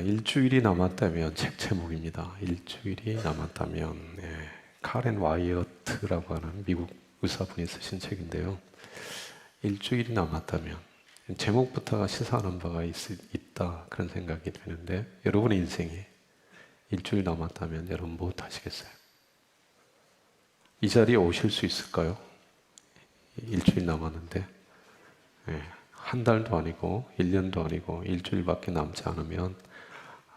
일주일이 남았다면, 책 제목입니다. 일주일이 남았다면. 카렌 와이어트라고 하는 미국 의사분이 쓰신 책인데요. 일주일이 남았다면, 제목부터가 시사하는 바가 있다, 그런 생각이 드는데, 여러분의 인생에 일주일 남았다면 여러분 무엇 하시겠어요? 이 자리에 오실 수 있을까요? 일주일 남았는데, 한 달도 아니고 1년도 아니고 일주일밖에 남지 않으면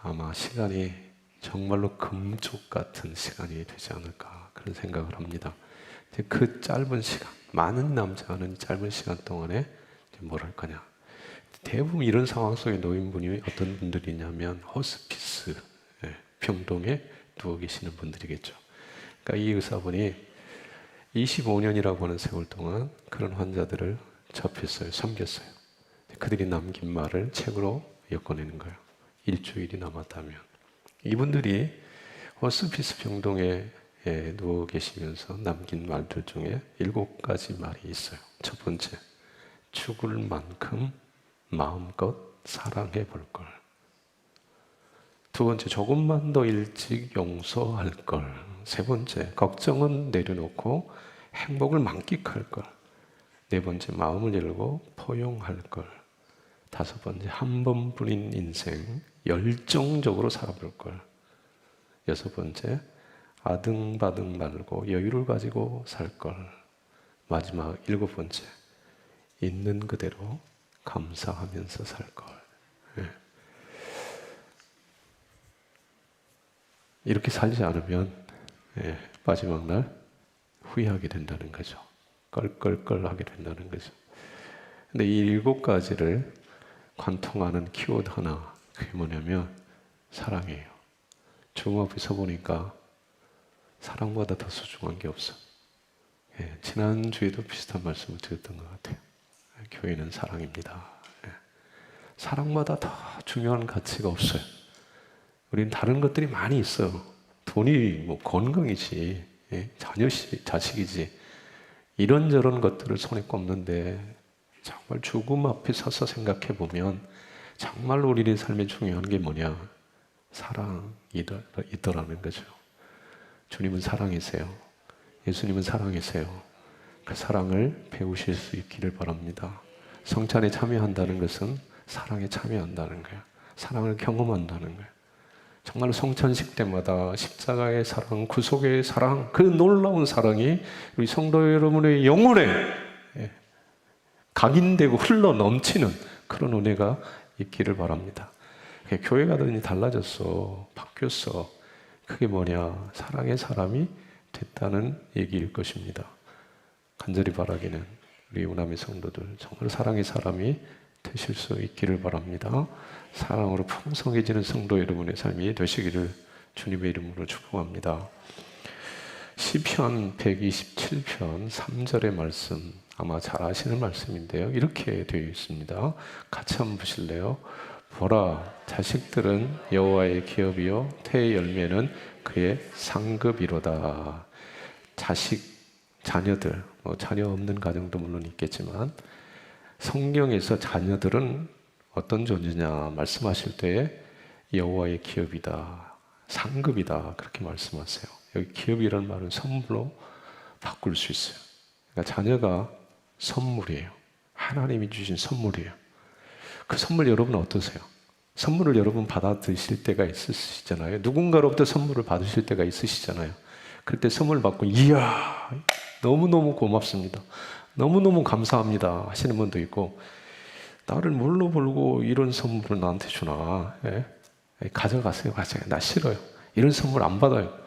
아마 시간이 정말로 금쪽 같은 시간이 되지 않을까, 그런 생각을 합니다. 그 짧은 시간, 많은 남지 않은 짧은 시간 동안에 뭘 할 거냐. 대부분 이런 상황 속에 놓인 분이 어떤 분들이냐면 호스피스, 병동에 누워 계시는 분들이겠죠. 그러니까 이 의사분이 25년이라고 하는 세월 동안 그런 환자들을 접했어요. 섬겼어요. 그들이 남긴 말을 책으로 엮어내는 거예요. 일주일이 남았다면. 이분들이 호스피스 병동에 누워 계시면서 남긴 말들 중에 7가지 말이 있어요. 첫 번째, 죽을 만큼 마음껏 사랑해 볼 걸. 두 번째, 조금만 더 일찍 용서할 걸. 세 번째, 걱정은 내려놓고 행복을 만끽할 걸. 네 번째, 마음을 열고 포용할 걸. 다섯 번째, 한 번뿐인 인생 열정적으로 살아볼 걸. 여섯 번째, 아등바등 말고 여유를 가지고 살 걸. 마지막 7번째, 있는 그대로 감사하면서 살 걸. 이렇게 살지 않으면 마지막 날 후회하게 된다는 거죠. 껄껄껄하게 된다는 거죠. 근데 이 7가지를 관통하는 키워드 하나, 그게 뭐냐면 사랑이에요. 주님 앞에 서 보니까 사랑보다 더 소중한 게 없어. 지난주에도 비슷한 말씀을 드렸던 것 같아요. 교회는 사랑입니다. 사랑보다 더 중요한 가치가 없어요. 우리는 다른 것들이 많이 있어요. 돈이 뭐 건강이지, 자식이지, 이런저런 것들을 손에 꼽는데 정말 죽음 앞에 서서 생각해 보면 정말로 우리의 삶에 중요한 게 뭐냐? 사랑이더라는 거죠. 주님은 사랑이세요. 예수님은 사랑이세요. 그 사랑을 배우실 수 있기를 바랍니다. 성찬에 참여한다는 것은 사랑에 참여한다는 거예요. 사랑을 경험한다는 거예요. 정말 성찬식 때마다 십자가의 사랑, 구속의 사랑, 그 놀라운 사랑이 우리 성도 여러분의 영혼에 각인되고 흘러 넘치는 그런 은혜가 있기를 바랍니다. 교회 가더니 달라졌어, 바뀌었어. 그게 뭐냐? 사랑의 사람이 됐다는 얘기일 것입니다. 간절히 바라기는 우리 우남의 성도들 정말 사랑의 사람이 되실 수 있기를 바랍니다. 사랑으로 풍성해지는 성도 여러분의 삶이 되시기를 주님의 이름으로 축복합니다. 시편 127편 3절의 말씀, 아마 잘 아시는 말씀인데요. 이렇게 되어 있습니다. 같이 한번 보실래요? 보라, 자식들은 여호와의 기업이요 태의 열매는 그의 상급이로다. 자녀들, 자녀 없는 가정도 물론 있겠지만 성경에서 자녀들은 어떤 존재냐 말씀하실 때에 여호와의 기업이다, 상급이다, 그렇게 말씀하세요. 여기 기업이라는 말은 선물로 바꿀 수 있어요. 그러니까 자녀가 선물이에요. 하나님이 주신 선물이에요. 그 선물 여러분 어떠세요? 선물을 여러분 받아드실 때가 있으시잖아요. 누군가로부터 선물을 받으실 때가 있으시잖아요. 그때 선물 받고 이야 너무너무 고맙습니다, 너무너무 감사합니다 하시는 분도 있고, 나를 뭘로 벌고 이런 선물을 나한테 주나, 가져가세요. 나 싫어요, 이런 선물 안 받아요,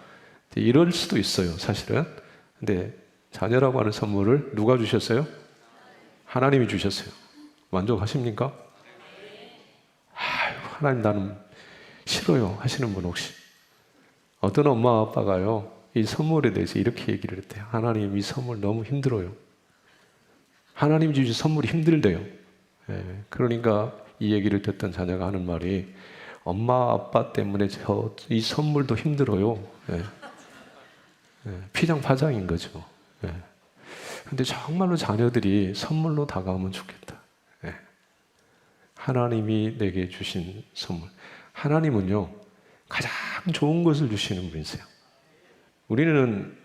이럴 수도 있어요 사실은. 근데 자녀라고 하는 선물을 누가 주셨어요? 하나님이 주셨어요. 만족하십니까? 하나님 나는 싫어요 하시는 분 혹시? 어떤 엄마 아빠가요 이 선물에 대해서 이렇게 얘기를 했대요. 하나님 이 선물 너무 힘들어요. 하나님이 주신 선물이 힘들대요. 그러니까 이 얘기를 듣던 자녀가 하는 말이, 엄마 아빠 때문에 이 선물도 힘들어요. 피장파장인 거죠. 근데 정말로 자녀들이 선물로 다가오면 좋겠다. 하나님이 내게 주신 선물. 하나님은요, 가장 좋은 것을 주시는 분이세요. 우리는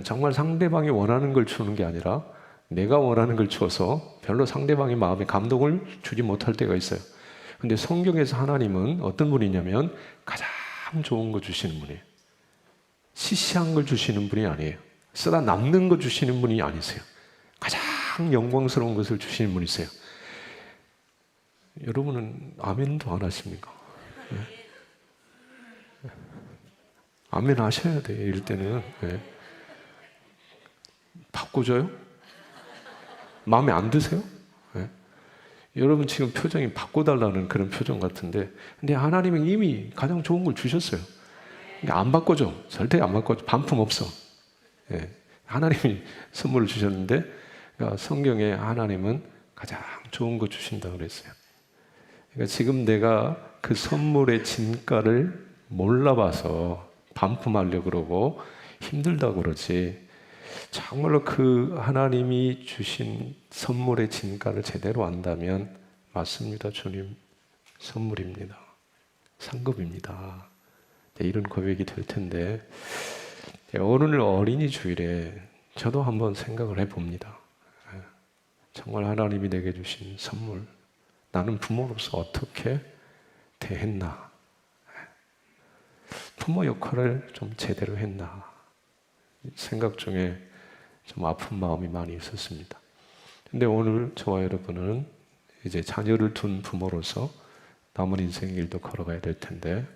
정말 상대방이 원하는 걸 주는 게 아니라 내가 원하는 걸 줘서 별로 상대방의 마음에 감동을 주지 못할 때가 있어요. 근데 성경에서 하나님은 어떤 분이냐면 가장 좋은 거 주시는 분이에요. 시시한 걸 주시는 분이 아니에요. 쓰다 남는 거 주시는 분이 아니세요. 가장 영광스러운 것을 주시는 분이세요. 여러분은 아멘도 안 하십니까? 네. 아멘 하셔야 돼요. 이럴 때는. 네. 바꿔줘요? 마음에 안 드세요? 네. 여러분 지금 표정이 바꿔달라는 그런 표정 같은데, 근데 하나님은 이미 가장 좋은 걸 주셨어요. 그러니까 안 바꿔줘. 절대 안 바꿔줘. 반품 없어. 네. 하나님이 선물을 주셨는데, 그러니까 성경에 하나님은 가장 좋은 거 주신다고 그랬어요. 그러니까 지금 내가 그 선물의 진가를 몰라봐서 반품하려고 그러고 힘들다고 그러지, 정말로 그 하나님이 주신 선물의 진가를 제대로 안다면, 맞습니다, 주님, 선물입니다, 상급입니다, 이런 고백이 될 텐데, 오늘 어린이 주일에 저도 한번 생각을 해봅니다. 정말 하나님이 내게 주신 선물, 나는 부모로서 어떻게 대했나, 부모 역할을 좀 제대로 했나, 생각 중에 좀 아픈 마음이 많이 있었습니다. 근데 오늘 저와 여러분은 이제 자녀를 둔 부모로서 남은 인생 일도 걸어가야 될 텐데,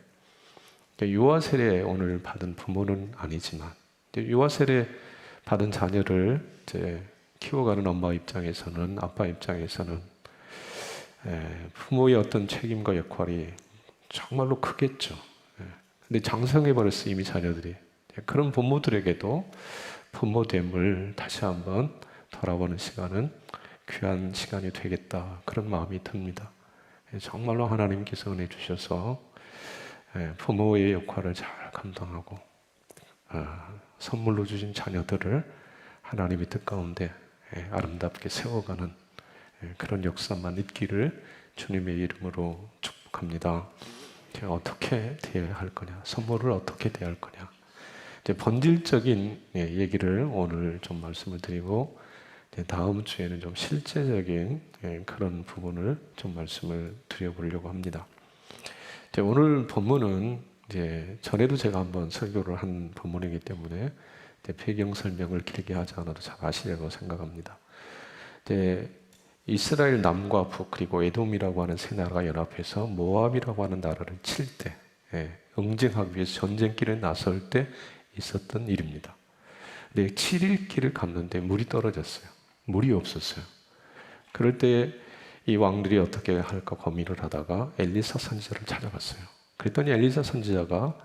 유아 세례 오늘 받은 부모는 아니지만, 유아 세례 받은 자녀를 이제 키워가는 엄마 입장에서는, 아빠 입장에서는 부모의 어떤 책임과 역할이 정말로 크겠죠. 근데 장성해버렸어, 이미 자녀들이. 그런 부모들에게도 부모됨을 다시 한번 돌아보는 시간은 귀한 시간이 되겠다, 그런 마음이 듭니다. 정말로 하나님께서 은혜 주셔서 부모의 역할을 잘 감당하고 선물로 주신 자녀들을 하나님의 뜻 가운데 아름답게 세워가는 그런 역사만 있기를 주님의 이름으로 축복합니다. 제가 어떻게 대해야 할 거냐, 선물을 어떻게 대할 거냐, 이제 본질적인 얘기를 오늘 좀 말씀을 드리고, 다음 주에는 좀 실제적인 그런 부분을 좀 말씀을 드려보려고 합니다. 오늘 본문은 이제 전에도 제가 한번 설교를 한 본문이기 때문에 배경 설명을 길게 하지 않아도 잘 아시리라고 생각합니다. 이스라엘 남과 북 그리고 에돔이라고 하는 세 나라가 연합해서 모압이라고 하는 나라를 칠 때, 응징하기 위해서 전쟁길에 나설 때 있었던 일입니다. 근데 7일 길을 갔는데 물이 떨어졌어요. 물이 없었어요. 그럴 때 이 왕들이 어떻게 할까 고민을 하다가 엘리사 선지자를 찾아갔어요. 그랬더니 엘리사 선지자가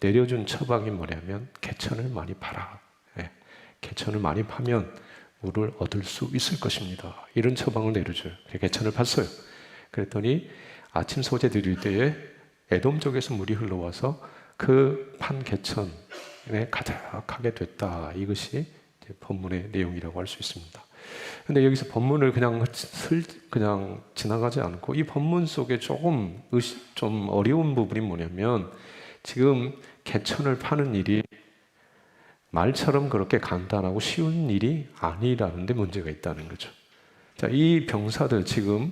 내려준 처방이 뭐냐면, 개천을 많이 파라. 개천을 많이 파면 물을 얻을 수 있을 것입니다, 이런 처방을 내려줘요. 개천을 팠어요. 그랬더니 아침 소재 드릴 때에 에돔 쪽에서 물이 흘러와서 그 판 개천에 가득하게 됐다. 이것이 이제 본문의 내용이라고 할 수 있습니다. 근데 여기서 본문을 그냥 지나가지 않고, 이 본문 속에 좀 어려운 부분이 뭐냐면, 지금 개천을 파는 일이 말처럼 그렇게 간단하고 쉬운 일이 아니라는 데 문제가 있다는 거죠. 자, 이 병사들 지금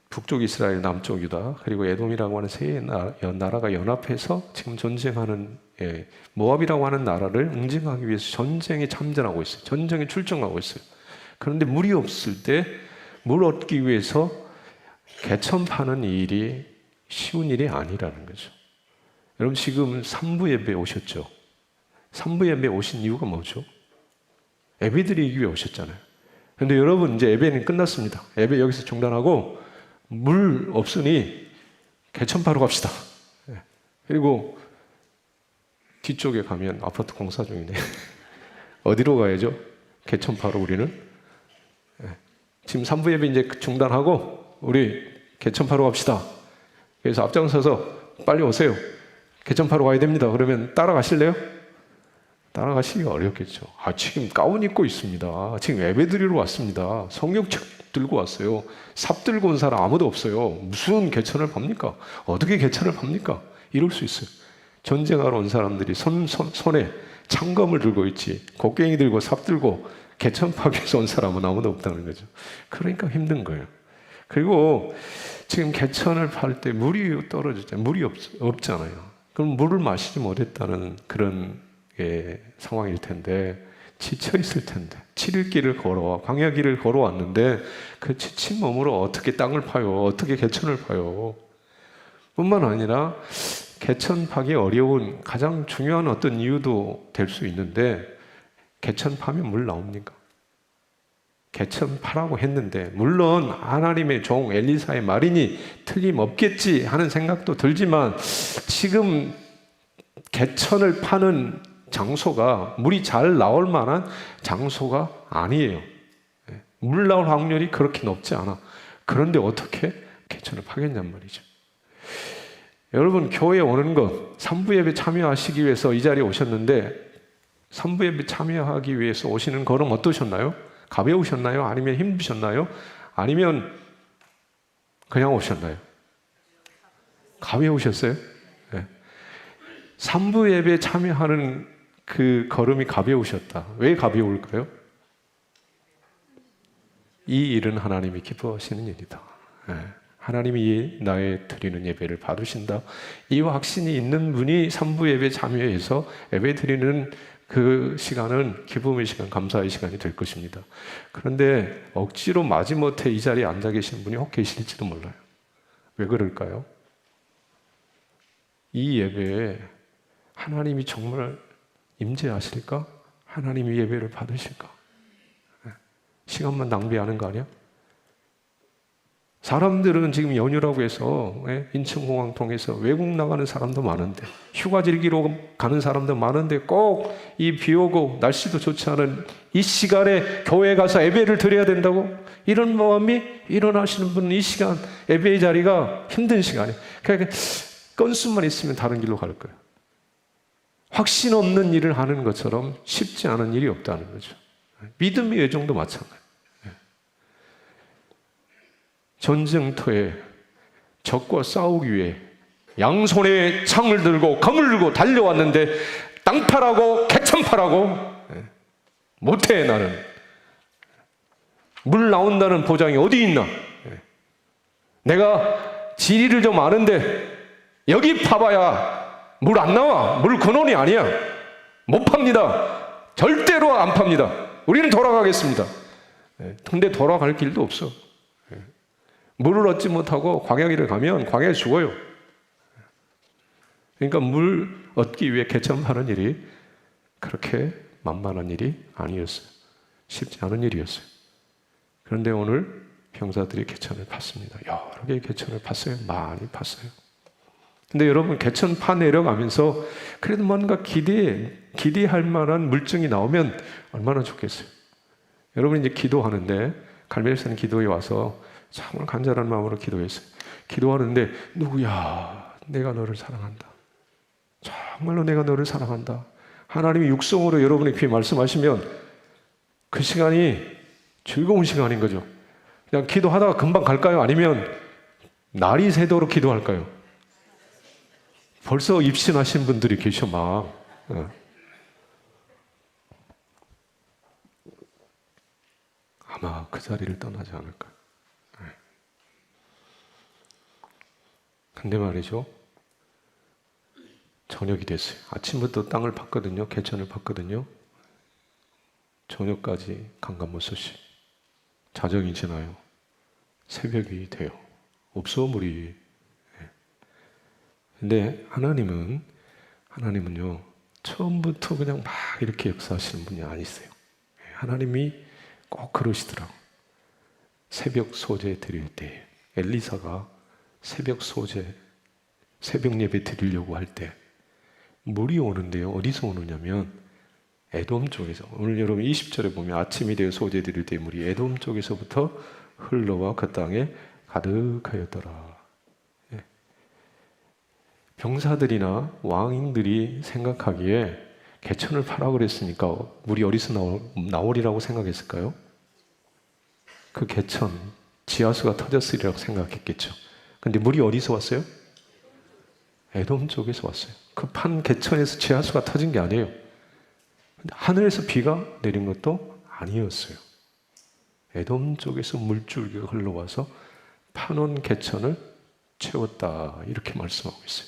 북쪽 이스라엘, 남쪽 유다, 그리고 에돔이라고 하는 세 나라가 연합해서 지금 전쟁하는 모압이라고 하는 나라를 응징하기 위해서 전쟁에 참전하고 있어요. 전쟁에 출정하고 있어요. 그런데 물이 없을 때 물 얻기 위해서 개천 파는 일이 쉬운 일이 아니라는 거죠. 여러분 지금 삼부 예배에 오셨죠? 삼부 예배에 오신 이유가 뭐죠? 예배 드리기 위해 오셨잖아요. 그런데 여러분 이제 예배는 끝났습니다. 예배 여기서 중단하고 물 없으니 개천 파러 갑시다. 그리고 뒤쪽에 가면 아파트 공사 중이네. 어디로 가야죠? 개천 파러 우리는? 지금 3부 예배 이제 중단하고 우리 개천 파러 갑시다. 그래서 앞장서서 빨리 오세요. 개천 파러 가야 됩니다. 그러면 따라가실래요? 따라가시기가 어렵겠죠. 지금 가운 입고 있습니다. 지금 예배 드리러 왔습니다. 성경 들고 왔어요. 삽 들고 온 사람 아무도 없어요. 무슨 개천을 팝니까? 어떻게 개천을 팝니까? 이럴 수 있어요. 전쟁하러 온 사람들이 손에 창검을 들고 있지, 곡괭이 들고 삽 들고 개천 파기 위해서 온 사람은 아무도 없다는 거죠. 그러니까 힘든 거예요. 그리고 지금 개천을 팔 때 물이 떨어졌잖아요. 물이 없잖아요. 그럼 물을 마시지 못했다는 그런 상황일 텐데, 지쳐 있을 텐데, 7일 길을 걸어와 광야길을 걸어왔는데 그 지친 몸으로 어떻게 땅을 파요? 어떻게 개천을 파요? 뿐만 아니라 개천 파기 어려운 가장 중요한 어떤 이유도 될 수 있는데, 개천 파면 물 나옵니까? 개천 파라고 했는데, 물론 하나님의 종 엘리사의 말이니 틀림없겠지 하는 생각도 들지만, 지금 개천을 파는 장소가 물이 잘 나올 만한 장소가 아니에요. 물 나올 확률이 그렇게 높지 않아. 그런데 어떻게 개천을 파겠냔 말이죠. 여러분, 교회에 오는 것, 3부 예배 참여하시기 위해서 이 자리에 오셨는데, 3부 예배 참여하기 위해서 오시는 걸음 어떠셨나요? 가벼우셨나요? 아니면 힘드셨나요? 아니면 그냥 오셨나요? 가벼우셨어요? 네. 3부 예배에 참여하는 그 걸음이 가벼우셨다. 왜 가벼울까요? 이 일은 하나님이 기뻐하시는 일이다. 네. 하나님이 나의 드리는 예배를 받으신다. 이 확신이 있는 분이 3부 예배 참여해서 예배 드리는 그 시간은 기쁨의 시간, 감사의 시간이 될 것입니다. 그런데 억지로 마지못해 이 자리에 앉아 계신 분이 혹 계실지도 몰라요. 왜 그럴까요? 이 예배에 하나님이 정말 임재하실까? 하나님이 예배를 받으실까? 시간만 낭비하는 거 아니야? 사람들은 지금 연휴라고 해서 인천공항 통해서 외국 나가는 사람도 많은데, 휴가 즐기러 가는 사람도 많은데, 꼭 이 비 오고 날씨도 좋지 않은 이 시간에 교회에 가서 예배를 드려야 된다고? 이런 마음이 일어나시는 분은 이 시간 예배의 자리가 힘든 시간이에요. 그러니까 건수만 있으면 다른 길로 갈 거예요. 확신 없는 일을 하는 것처럼 쉽지 않은 일이 없다는 거죠. 믿음의 여정도 마찬가지예요. 전쟁터에 적과 싸우기 위해 양손에 창을 들고 검을 들고 달려왔는데, 땅파라고 개천파라고 못해. 나는 물 나온다는 보장이 어디 있나? 내가 지리를 좀 아는데 여기 파봐야 물 안 나와. 물 근원이 아니야. 못 팝니다. 절대로 안 팝니다. 우리는 돌아가겠습니다. 근데 돌아갈 길도 없어. 물을 얻지 못하고 광야길을 가면 광야에 죽어요. 그러니까 물 얻기 위해 개천 파는 일이 그렇게 만만한 일이 아니었어요. 쉽지 않은 일이었어요. 그런데 오늘 병사들이 개천을 팠습니다. 여러 개의 개천을 팠어요. 많이 팠어요. 근데 여러분, 개천 파 내려가면서 그래도 뭔가 기대할 만한 물증이 나오면 얼마나 좋겠어요. 여러분, 이제 기도하는데, 갈멜산 기도에 와서 정말 간절한 마음으로 기도했어요. 기도하는데, 누구야? 내가 너를 사랑한다. 정말로 내가 너를 사랑한다. 하나님이 육성으로 여러분의 귀에 말씀하시면 그 시간이 즐거운 시간인 거죠. 그냥 기도하다가 금방 갈까요? 아니면 날이 새도록 기도할까요? 벌써 입신하신 분들이 계셔 막. 아마 그 자리를 떠나지 않을까. 근데 말이죠, 저녁이 됐어요. 아침부터 땅을 팠거든요. 개천을 팠거든요. 저녁까지 강간못서시. 자정이 지나요. 새벽이 돼요. 없어, 물이. 근데 하나님은요, 처음부터 그냥 막 이렇게 역사하시는 분이 아니세요. 하나님이 꼭 그러시더라고. 새벽 소재 드릴 때, 엘리사가 새벽 예배 드리려고 할 때 물이 오는데요. 어디서 오느냐면 에돔 쪽에서. 오늘 여러분 20절에 보면 아침이 되어 소재 드릴 때 물이 에돔 쪽에서부터 흘러와 그 땅에 가득하였더라. 병사들이나 왕인들이 생각하기에 개천을 파라 그랬으니까 물이 어디서 나오리라고 생각했을까요? 그 개천 지하수가 터졌으리라고 생각했겠죠. 근데 물이 어디서 왔어요? 에돔 쪽에서 왔어요. 그 판 개천에서 지하수가 터진 게 아니에요. 근데 하늘에서 비가 내린 것도 아니었어요. 에돔 쪽에서 물줄기가 흘러와서 파논 개천을 채웠다, 이렇게 말씀하고 있어요.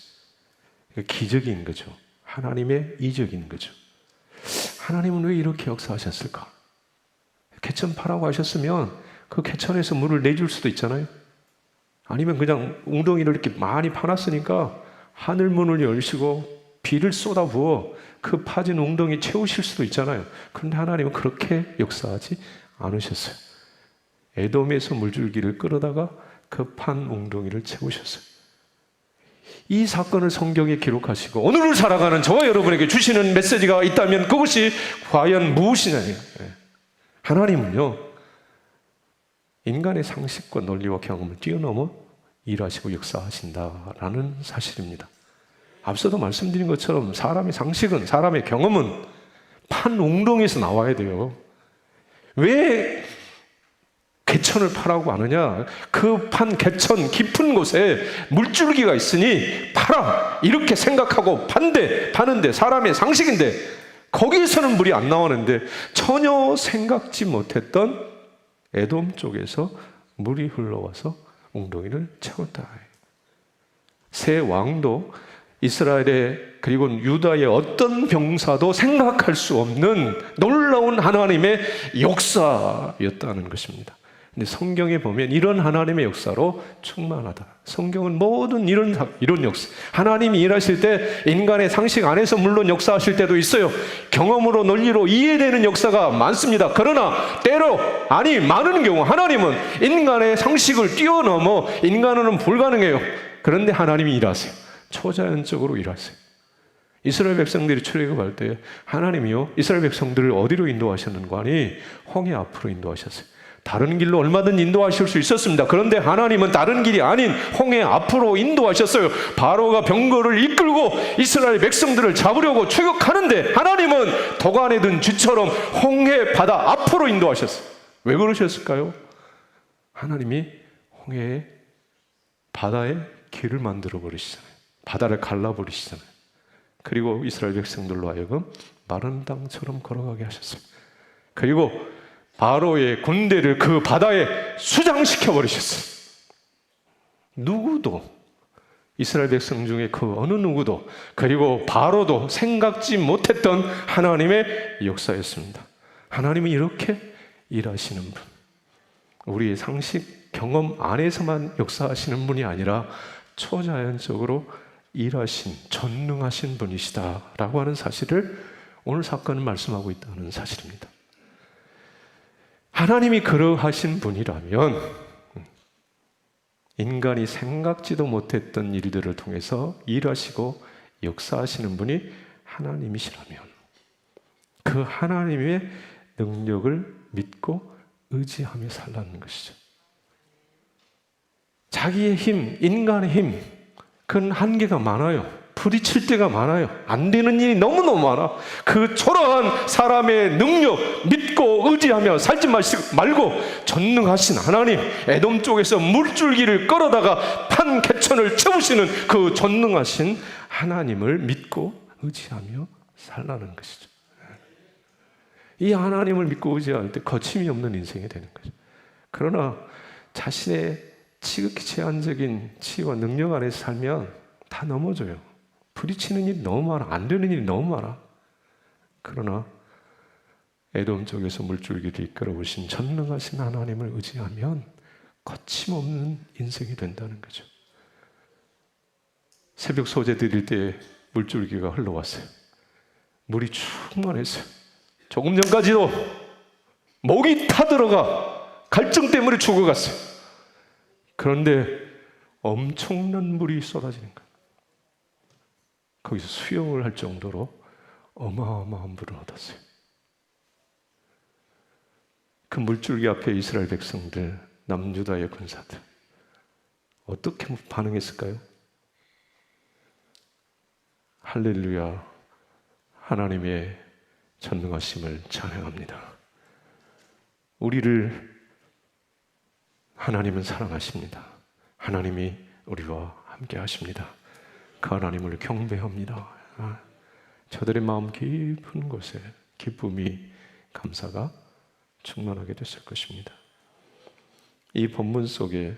기적인 거죠. 하나님의 이적인 거죠. 하나님은 왜 이렇게 역사하셨을까? 개천 파라고 하셨으면 그 개천에서 물을 내줄 수도 있잖아요. 아니면 그냥 웅덩이를 이렇게 많이 파놨으니까 하늘 문을 열시고 비를 쏟아부어 그 파진 웅덩이 채우실 수도 있잖아요. 그런데 하나님은 그렇게 역사하지 않으셨어요. 에돔에서 물줄기를 끌어다가 그 판 웅덩이를 채우셨어요. 이 사건을 성경에 기록하시고 오늘을 살아가는 저와 여러분에게 주시는 메시지가 있다면 그것이 과연 무엇이냐요? 하나님은요, 인간의 상식과 논리와 경험을 뛰어넘어 일하시고 역사하신다라는 사실입니다. 앞서도 말씀드린 것처럼 사람의 상식은, 사람의 경험은 판 웅덩이에서 나와야 돼요. 왜 개천을 파라고 하느냐? 그 판 개천 깊은 곳에 물줄기가 있으니 파라, 이렇게 생각하고 파는데 사람의 상식인데 거기에서는 물이 안 나오는데 전혀 생각지 못했던 에돔 쪽에서 물이 흘러와서 웅덩이를 채웠다. 새 왕도 이스라엘의 그리고 유다의 어떤 병사도 생각할 수 없는 놀라운 하나님의 역사였다는 것입니다. 근데 성경에 보면 이런 하나님의 역사로 충만하다. 성경은 모든 이런 역사, 하나님이 일하실 때 인간의 상식 안에서 물론 역사하실 때도 있어요. 경험으로 논리로 이해되는 역사가 많습니다. 그러나 때로, 많은 경우 하나님은 인간의 상식을 뛰어넘어 인간은 불가능해요. 그런데 하나님이 일하세요. 초자연적으로 일하세요. 이스라엘 백성들이 출애굽할 때 하나님이요, 이스라엘 백성들을 어디로 인도하셨는가 하니 홍해 앞으로 인도하셨어요. 다른 길로 얼마든 인도하실 수 있었습니다. 그런데 하나님은 다른 길이 아닌 홍해 앞으로 인도하셨어요. 바로가 병거를 이끌고 이스라엘 백성들을 잡으려고 추격하는데 하나님은 도간에 든 쥐처럼 홍해 바다 앞으로 인도하셨어요. 왜 그러셨을까요? 하나님이 홍해에, 바다에 길을 만들어 버리시잖아요. 바다를 갈라버리시잖아요. 그리고 이스라엘 백성들로 하여금 마른 땅처럼 걸어가게 하셨어요. 그리고 바로의 군대를 그 바다에 수장시켜 버리셨어요. 누구도, 이스라엘 백성 중에 그 어느 누구도, 그리고 바로도 생각지 못했던 하나님의 역사였습니다. 하나님은 이렇게 일하시는 분, 우리의 상식, 경험 안에서만 역사하시는 분이 아니라 초자연적으로 일하신, 전능하신 분이시다라고 하는 사실을 오늘 사건은 말씀하고 있다는 사실입니다. 하나님이 그러하신 분이라면 인간이 생각지도 못했던 일들을 통해서 일하시고 역사하시는 분이 하나님이시라면 그 하나님의 능력을 믿고 의지하며 살라는 것이죠. 자기의 힘, 인간의 힘, 그건 한계가 많아요. 부딪힐 때가 많아요. 안 되는 일이 너무너무 많아. 그 초라한 사람의 능력 믿고 의지하며 살지 말고 전능하신 하나님, 에돔 쪽에서 물줄기를 끌어다가 판 개천을 채우시는 그 전능하신 하나님을 믿고 의지하며 살라는 것이죠. 이 하나님을 믿고 의지할 때 거침이 없는 인생이 되는 거죠. 그러나 자신의 지극히 제한적인 치유와 능력 안에서 살면 다 넘어져요. 부딪히는 일이 너무 많아. 안 되는 일이 너무 많아. 그러나 에돔 쪽에서 물줄기를 이끌어오신 전능하신 하나님을 의지하면 거침없는 인생이 된다는 거죠. 새벽 소재 드릴 때 물줄기가 흘러왔어요. 물이 충만했어요. 조금 전까지도 목이 타들어가 갈증 때문에 죽어갔어요. 그런데 엄청난 물이 쏟아지는 거예요. 거기서 수영을 할 정도로 어마어마한 물을 얻었어요. 그 물줄기 앞에 이스라엘 백성들, 남유다의 군사들 어떻게 반응했을까요? 할렐루야, 하나님의 전능하심을 찬양합니다. 우리를 하나님은 사랑하십니다. 하나님이 우리와 함께 하십니다. 그 하나님을 경배합니다. 저들의 마음 깊은 곳에 기쁨이, 감사가 충만하게 됐을 것입니다. 이 본문 속에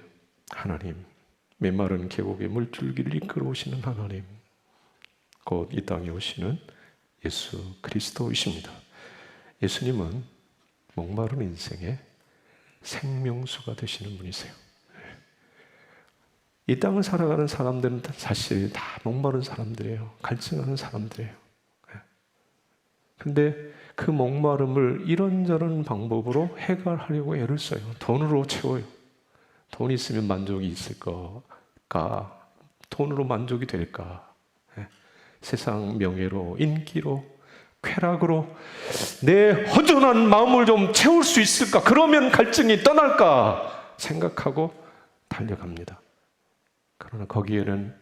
하나님, 메마른 계곡의 물줄기를 이끌어 오시는 하나님, 곧 이 땅에 오시는 예수 그리스도이십니다. 예수님은 목마른 인생의 생명수가 되시는 분이세요. 이 땅을 살아가는 사람들은 사실 다 목마른 사람들이에요. 갈증하는 사람들이에요. 근데 그 목마름을 이런저런 방법으로 해결하려고 애를 써요. 돈으로 채워요. 돈이 있으면 만족이 있을까? 돈으로 만족이 될까? 세상 명예로, 인기로, 쾌락으로 내 허전한 마음을 좀 채울 수 있을까? 그러면 갈증이 떠날까? 생각하고 달려갑니다. 그러나 거기에는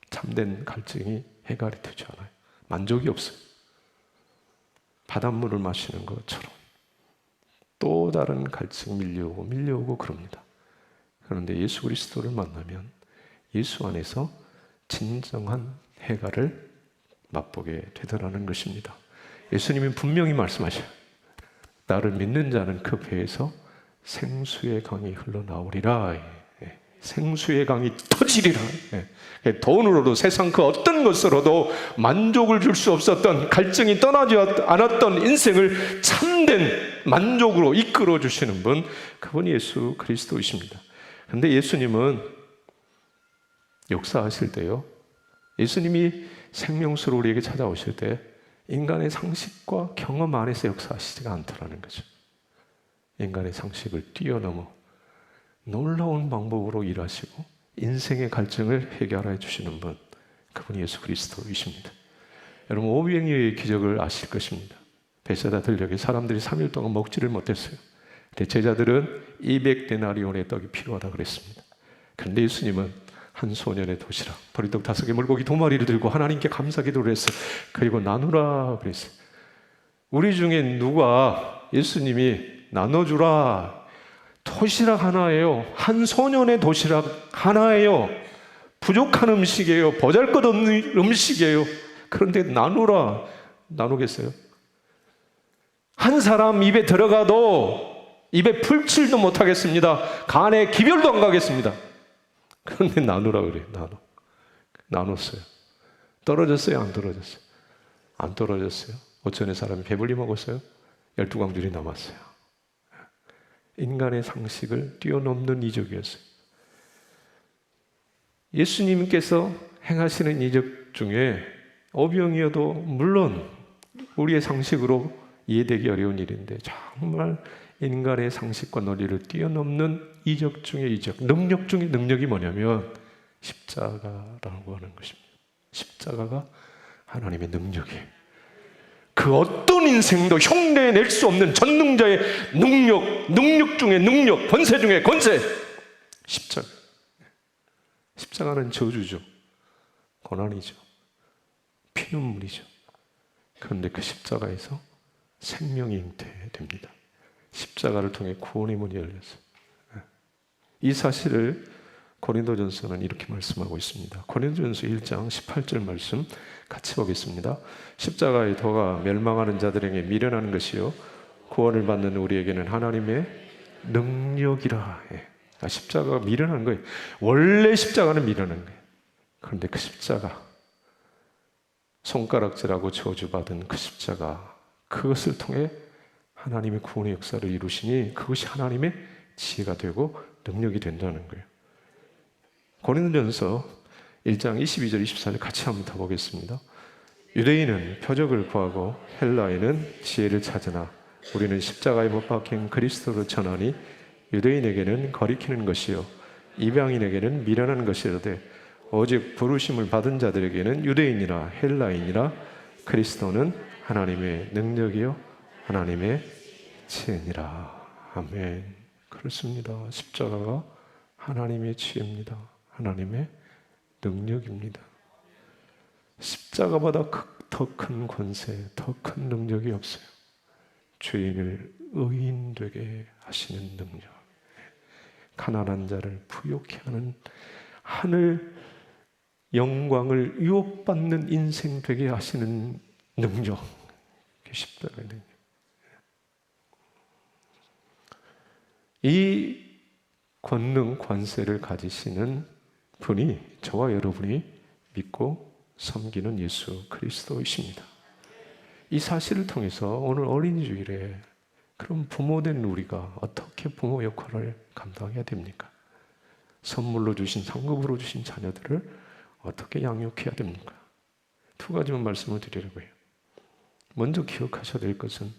참된 갈증이 해결이 되지 않아요. 만족이 없어요. 바닷물을 마시는 것처럼 또 다른 갈증이 밀려오고 그럽니다. 그런데 예수 그리스도를 만나면 예수 안에서 진정한 해결을 맛보게 되더라는 것입니다. 예수님은 분명히 말씀하셔요. 나를 믿는 자는 그 배에서 생수의 강이 흘러나오리라. 생수의 강이 터지리라. 돈으로도 세상 그 어떤 것으로도 만족을 줄 수 없었던, 갈증이 떠나지 않았던 인생을 참된 만족으로 이끌어 주시는 분, 그분이 예수 그리스도이십니다. 그런데 예수님은 역사하실 때요, 예수님이 생명수로 우리에게 찾아오실 때 인간의 상식과 경험 안에서 역사하시지가 않더라는 거죠. 인간의 상식을 뛰어넘어 놀라운 방법으로 일하시고 인생의 갈증을 해결해 주시는 분, 그분이 예수 그리스도이십니다. 여러분, 오병이어의 기적을 아실 것입니다. 베세다 들녘에 사람들이 3일 동안 먹지를 못했어요. 제자들은 200데나리온의 떡이 필요하다 그랬습니다. 그런데 예수님은 한 소년의 도시락, 보리떡 5개, 물고기 2마리를 들고 하나님께 감사 기도를 했어요. 그리고 나누라 그랬어요. 우리 중에 누가 예수님이 나눠주라, 도시락 하나예요. 한 소년의 도시락 하나예요. 부족한 음식이에요. 보잘것없는 음식이에요. 그런데 나누겠어요? 한 사람 입에 들어가도 입에 풀칠도 못하겠습니다. 간에 기별도 안 가겠습니다. 그런데 나누라 그래요. 나눴어요. 떨어졌어요? 안 떨어졌어요? 안 떨어졌어요. 5천의 사람이 배불리 먹었어요. 12광줄이 남았어요. 인간의 상식을 뛰어넘는 이적이었어요. 예수님께서 행하시는 이적 중에 오병이어도 물론 우리의 상식으로 이해되기 어려운 일인데 정말 인간의 상식과 논리를 뛰어넘는 이적 중의 이적, 능력 중의 능력이 뭐냐면 십자가라고 하는 것입니다. 십자가가 하나님의 능력이에요. 그 어떤 인생도 흉내낼 수 없는 전능자의 능력 중에 능력, 권세 중에 권세, 십자가. 십자가는 저주죠. 고난이죠. 피눈물이죠. 그런데 그 십자가에서 생명이 잉태됩니다. 십자가를 통해 구원의 문이 열렸어요. 이 사실을 고린도전서는 이렇게 말씀하고 있습니다. 고린도전서 1장 18절 말씀 같이 보겠습니다. 십자가의 도가 멸망하는 자들에게 미련한 것이요 구원을 받는 우리에게는 하나님의 능력이라. 십자가가 미련한 거예요. 원래 십자가는 미련한 거예요. 그런데 그 십자가, 손가락질하고 저주받은 그 십자가, 그것을 통해 하나님의 구원의 역사를 이루시니 그것이 하나님의 지혜가 되고 능력이 된다는 거예요. 고린도전서 1장 22절 24절 같이 한번 더 보겠습니다. 유대인은 표적을 구하고 헬라인은 지혜를 찾으나 우리는 십자가에 못 박힌 그리스도를 전하니 유대인에게는 거리키는 것이요 이방인에게는 미련한 것이로되 오직 부르심을 받은 자들에게는 유대인이나 헬라인이라 그리스도는 하나님의 능력이요 하나님의 지혜니라. 아멘. 그렇습니다. 십자가가 하나님의 지혜입니다. 하나님의 능력입니다. 십자가보다 더 큰 권세, 더 큰 능력이 없어요. 죄인을 의인 되게 하시는 능력, 가난한 자를 부욕케 하는 하늘 영광을 유업받는 인생 되게 하시는 능력, 십자가의 능력. 이 권능, 관세를 가지시는 분이 저와 여러분이 믿고 섬기는 예수 그리스도이십니다. 이 사실을 통해서 오늘 어린이 주일에 그럼 부모된 우리가 어떻게 부모 역할을 감당해야 됩니까? 선물로 주신, 상급으로 주신 자녀들을 어떻게 양육해야 됩니까? 두 가지만 말씀을 드리려고 해요. 먼저 기억하셔야 될 것은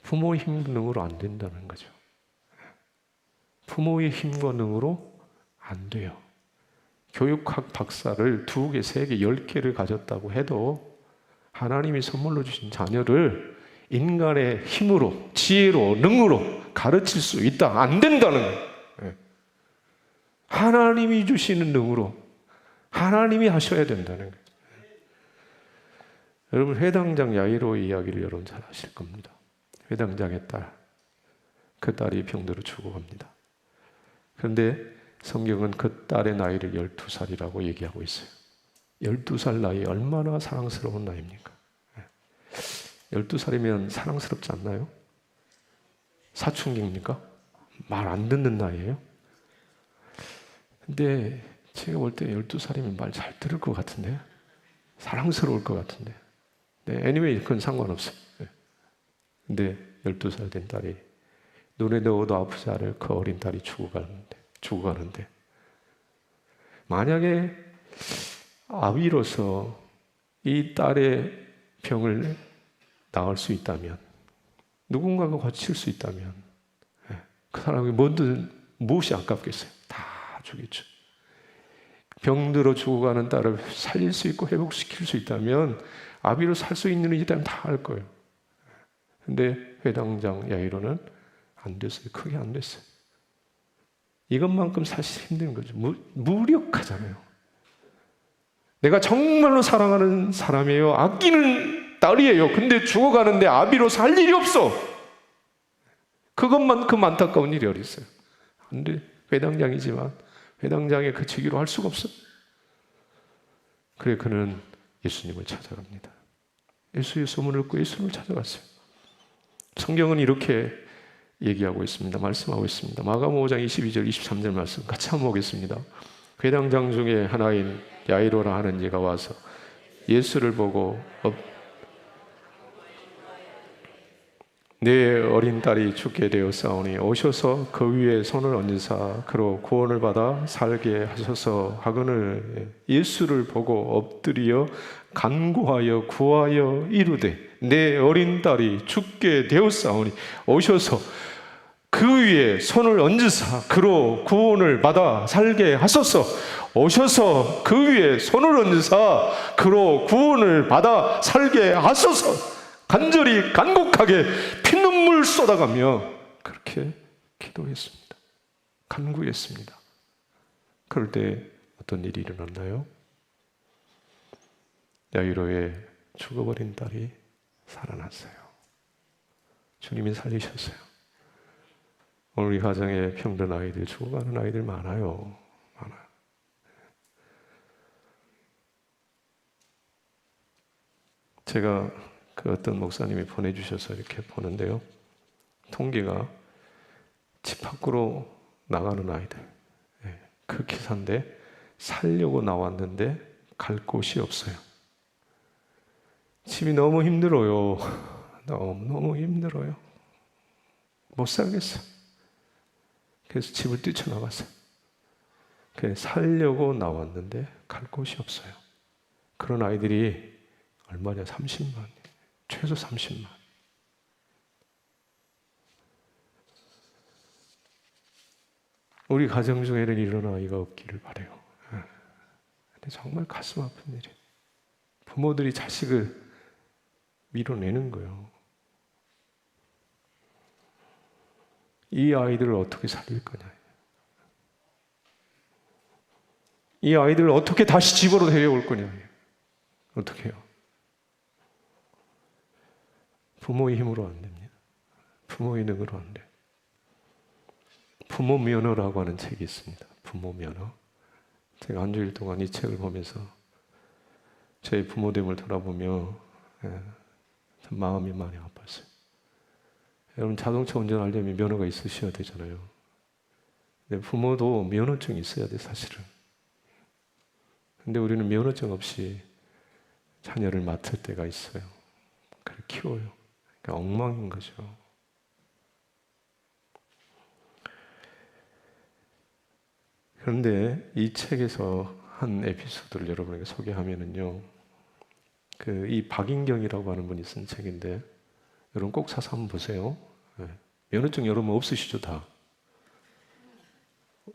부모의 힘과 능으로 안 된다는 거죠. 부모의 힘과 능으로 안 돼요. 교육학 박사를 2개, 3개, 10개를 가졌다고 해도 하나님이 선물로 주신 자녀를 인간의 힘으로, 지혜로, 능으로 가르칠 수 있다. 안 된다는 거예요. 하나님이 주시는 능으로 하나님이 하셔야 된다는 거예요. 여러분, 회당장 야이로의 이야기를 여러분 잘 아실 겁니다. 회당장의 딸, 그 딸이 병들어 죽어갑니다. 그런데 성경은 그 딸의 나이를 12살이라고 얘기하고 있어요. 12살 나이 얼마나 사랑스러운 나이입니까? 12살이면 사랑스럽지 않나요? 사춘기입니까? 말 안 듣는 나이예요? 근데 제가 볼 때 12살이면 말 잘 들을 것 같은데, 사랑스러울 것 같은데. 네, anyway, 그건 상관없어요. 근데 12살 된 딸이 눈에 넣어도 아프지 않을 그 어린 딸이 죽어가는데 만약에 아비로서 이 딸의 병을 나을 수 있다면, 누군가가 고칠 수 있다면 그 사람이 무엇이 아깝겠어요? 다 주겠죠. 병들어 죽어가는 딸을 살릴 수 있고 회복시킬 수 있다면 아비로 살 수 있는 일이라면 다 할 거예요. 근데 회당장 야이로는 안 됐어요. 크게 안 됐어요. 이것만큼 사실 힘든 거죠. 무력하잖아요. 내가 정말로 사랑하는 사람이에요. 아끼는 딸이에요. 근데 죽어가는데 아비로 살 일이 없어. 그것만큼 안타까운 일이 어디 있어요. 근데 회당장이지만 회당장에 그치기로 할 수가 없어. 그래, 그는 예수님을 찾아갑니다. 예수의 소문을 듣고 예수님을 찾아갔어요. 성경은 이렇게 얘기하고 있습니다. 말씀하고 있습니다. 마가복음 5장 22절 23절 말씀 같이 한번 보겠습니다. 회당장 중에 하나인 야이로라 하는 이가 와서 예수를 보고 내 어린 딸이 죽게 되었사오니 오셔서 그 위에 손을 얹으사 그로 구원을 받아 살게 하소서 하거늘 예수를 보고 엎드려 간구하여 구하여 이르되 내 어린 딸이 죽게 되었사오니 오셔서 그 위에 손을 얹으사 그로 구원을 받아 살게 하소서. 오셔서 그 위에 손을 얹으사 그로 구원을 받아 살게 하소서. 간절히 간곡하게 피눈물 쏟아가며 그렇게 기도했습니다. 간구했습니다. 그럴 때 어떤 일이 일어났나요? 야이로의 죽어버린 딸이 살아났어요. 주님이 살리셨어요. 오늘 우리 가정에 병든 아이들, 죽어가는 아이들 많아요. 많아요. 제가 그 어떤 목사님이 보내주셔서 이렇게 보는데요. 통계가 집 밖으로 나가는 아이들. 그 기사인데 살려고 나왔는데 갈 곳이 없어요. 집이 너무 힘들어요. 너무 힘들어요. 못 살겠어요. 그래서 집을 뛰쳐나갔어요. 그래서 살려고 나왔는데 갈 곳이 없어요. 그런 아이들이 얼마냐? 30만. 최소 30만. 우리 가정 중에는 이런 아이가 없기를 바라요. 근데 정말 가슴 아픈 일이에요. 부모들이 자식을 밀어내는 거예요. 이 아이들을 어떻게 살릴 거냐? 이 아이들을 어떻게 다시 집으로 데려올 거냐? 어떻게 해요? 부모의 힘으로 안 됩니다. 부모의 능으로 안 돼. 부모 면허라고 하는 책이 있습니다. 부모 면허. 제가 한 주일 동안 이 책을 보면서 저희 부모됨을 돌아보며 참 마음이 많이 아팠어요. 여러분, 자동차 운전하려면 면허가 있으셔야 되잖아요. 근데 부모도 면허증이 있어야 돼, 사실은. 근데 우리는 면허증 없이 자녀를 맡을 때가 있어요. 그걸 키워요. 그러니까 엉망인 거죠. 그런데 이 책에서 한 에피소드를 여러분에게 소개하면은요, 이 박인경이라고 하는 분이 쓴 책인데, 여러분 꼭 사서 한번 보세요. 면허증 여러분 없으시죠, 다?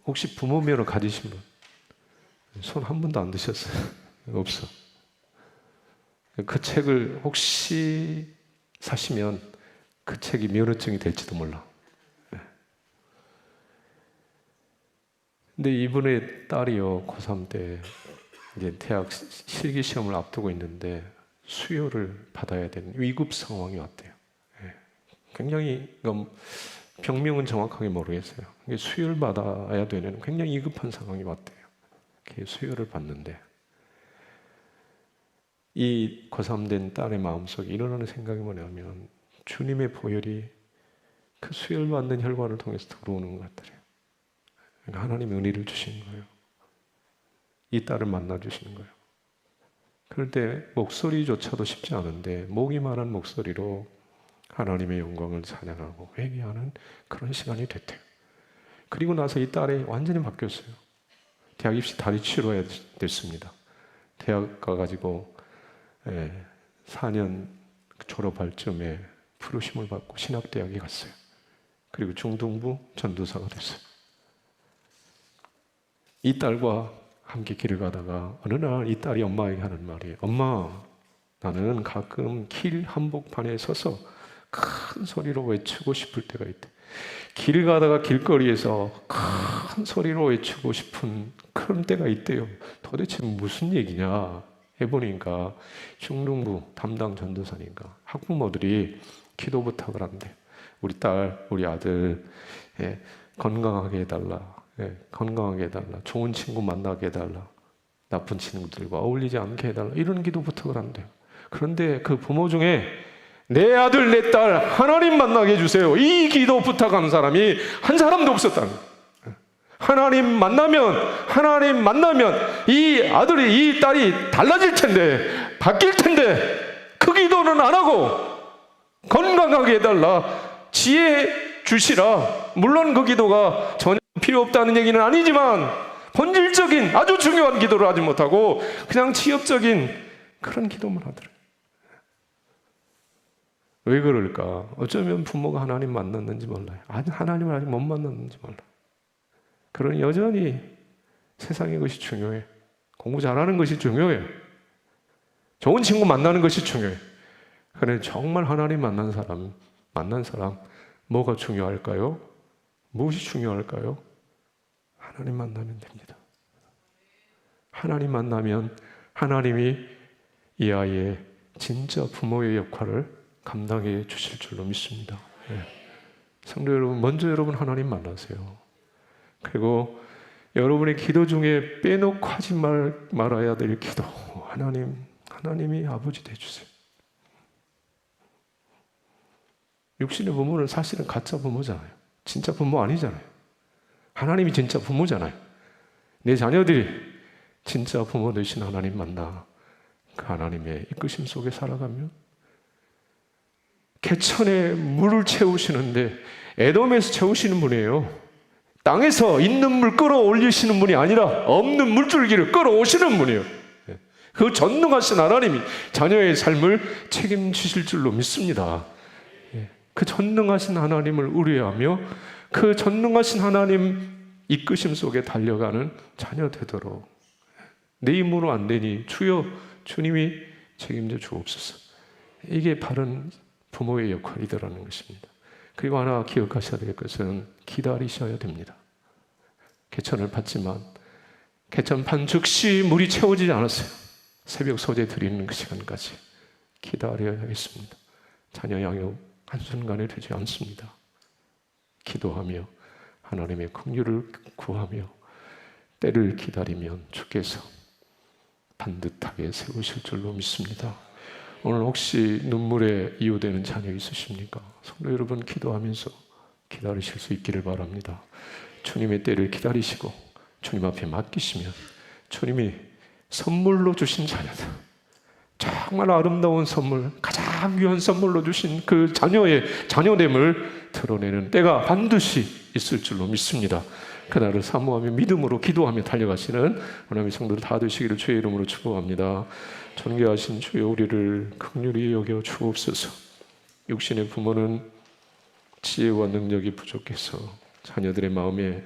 혹시 부모 면허 가지신 분? 손 한 번도 안 드셨어요? 없어. 그 책을 혹시 사시면 그 책이 면허증이 될지도 몰라. 근데 이분의 딸이요, 고3 때 이제 대학 실기 시험을 앞두고 있는데 수요를 받아야 되는 위급 상황이 왔대요. 굉장히, 병명은 정확하게 모르겠어요. 수요를 받아야 되는 굉장히 위급한 상황이 왔대요. 수요를 받는데 이 고3 된 딸의 마음속에 일어나는 생각이 뭐냐면, 주님의 보혈이 그 수요를 받는 혈관을 통해서 들어오는 것 같더래요. 그러니까 하나님의 은혜를 주시는 거예요. 이 딸을 만나 주시는 거예요. 그럴 때 목소리조차도 쉽지 않은데 목이만한 목소리로 하나님의 영광을 찬양하고 회개하는 그런 시간이 됐대요. 그리고 나서 이 딸이 완전히 바뀌었어요. 대학 입시 다시 치러야 됐습니다. 대학 가가지고 4년 졸업할 쯤에 부르심을 받고 신학대학에 갔어요. 그리고 중등부 전도사가 됐어요. 이 딸과 함께 길을 가다가 어느 날 이 딸이 엄마에게 하는 말이, 엄마, 나는 가끔 길 한복판에 서서 큰 소리로 외치고 싶을 때가 있대. 길 가다가 길거리에서 큰 소리로 외치고 싶은 그런 때가 있대요. 도대체 무슨 얘기냐 해보니까 중등부 담당 전도사니까 학부모들이 기도 부탁을 한대. 우리 딸, 우리 아들 건강하게 해달라. 건강하게 해달라. 좋은 친구 만나게 해달라. 나쁜 친구들과 어울리지 않게 해달라. 이런 기도 부탁을 한대요. 그런데 그 부모 중에 내 아들, 내 딸 하나님 만나게 해주세요, 이 기도 부탁하는 사람이 한 사람도 없었다는 거예요. 하나님 만나면 이 아들이, 이 딸이 달라질 텐데, 바뀔 텐데 그 기도는 안 하고 건강하게 해달라, 지혜 주시라. 물론 그 기도가 전혀 필요 없다는 얘기는 아니지만 본질적인 아주 중요한 기도를 하지 못하고 그냥 지역적인 그런 기도만 하더래요. 왜 그럴까? 어쩌면 부모가 하나님 만났는지 몰라요. 하나님을 아직 못 만났는지 몰라요. 그러니 여전히 세상의 것이 중요해. 공부 잘하는 것이 중요해. 좋은 친구 만나는 것이 중요해. 그런데 정말 하나님 만난 사람 뭐가 중요할까요? 무엇이 중요할까요? 하나님 만나면 됩니다. 하나님 만나면 하나님이 이 아이의 진짜 부모의 역할을 감당해 주실 줄로 믿습니다. 성도 여러분, 먼저 여러분 하나님 만나세요. 그리고 여러분의 기도 중에 빼놓고 하지 말아야 될 기도, 하나님이 아버지 되주세요. 육신의 부모는 사실은 가짜 부모잖아요. 진짜 부모 아니잖아요. 하나님이 진짜 부모잖아요. 내 자녀들이 진짜 부모 되신 하나님 만나 그 하나님의 이끄심 속에 살아가면 개천에 물을 채우시는데 에돔에서 채우시는 분이에요. 땅에서 있는 물 끌어올리시는 분이 아니라 없는 물줄기를 끌어오시는 분이에요. 그 전능하신 하나님이 자녀의 삶을 책임지실 줄로 믿습니다. 그 전능하신 하나님을 의뢰하며 그 전능하신 하나님 이끄심 속에 달려가는 자녀 되도록, 내 힘으로 안 되니 주여 주님이 책임져 주옵소서. 이게 바른 부모의 역할이더라는 것입니다. 그리고 하나 기억하셔야 될 것은 기다리셔야 됩니다. 개천을 팠지만 개천 판 즉시 물이 채워지지 않았어요. 새벽 소재 드리는 그 시간까지 기다려야겠습니다. 자녀 양육하는 한순간에 되지 않습니다. 기도하며 하나님의 긍휼을 구하며 때를 기다리면 주께서 반듯하게 세우실 줄로 믿습니다. 오늘 혹시 눈물에 이유되는 자녀 있으십니까? 성도 여러분, 기도하면서 기다리실 수 있기를 바랍니다. 주님의 때를 기다리시고 주님 앞에 맡기시면 주님이 선물로 주신 자녀들, 정말 아름다운 선물, 가장 귀한 선물로 주신 그 자녀의 자녀됨을 드러내는 때가 반드시 있을 줄로 믿습니다. 그날을 사모하며 믿음으로 기도하며 달려가시는 하나님의 성도들 다 되시기를 주의 이름으로 축복합니다. 존귀하신 주여, 우리를 긍휼히 여겨 주옵소서. 육신의 부모는 지혜와 능력이 부족해서 자녀들의 마음에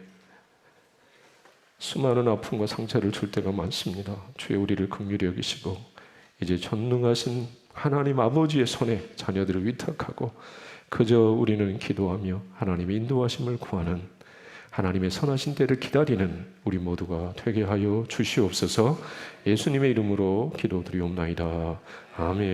수많은 아픔과 상처를 줄 때가 많습니다. 주여, 우리를 긍휼히 여기시고 이제 전능하신 하나님 아버지의 손에 자녀들을 위탁하고 그저 우리는 기도하며 하나님의 인도하심을 구하는, 하나님의 선하신 때를 기다리는 우리 모두가 되게 하여 주시옵소서. 예수님의 이름으로 기도드리옵나이다. 아멘.